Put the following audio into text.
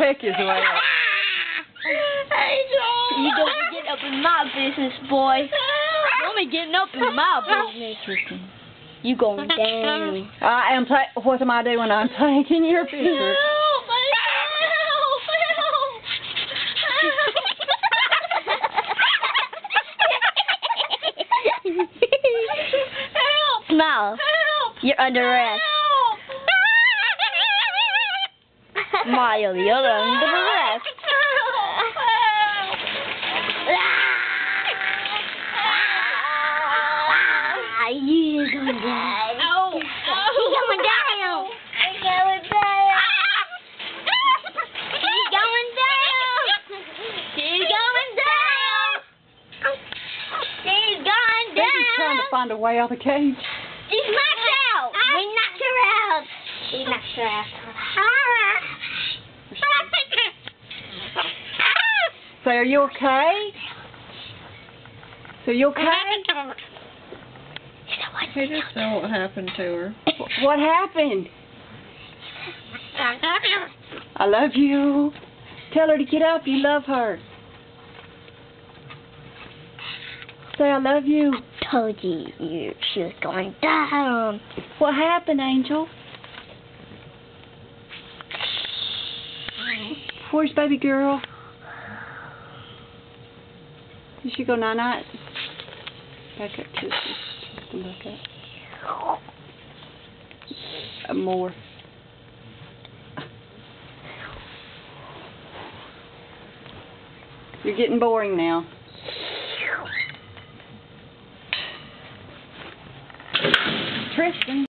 heck is that? You don't be getting up in my business, boy. Don't be getting up in my business. You going down. I am. What am I doing? I'm taking your picture. Smile. You're under arrest. Smile. You're under arrest. You're going down. He's going down. He's going down. He's going down. He's going down. He's going down. He's trying to find a way out of the cage. She's knocked out. We knocked her out. She knocked her out. So are you okay? So you okay? He just saw what happened to her. What happened? I love you. Tell her to get up. You love her. Say I love you. Told you she was going down. What happened, Angel? Where's baby girl? Did she go night-night? Back up to look up. More. You're getting boring now. Tristan.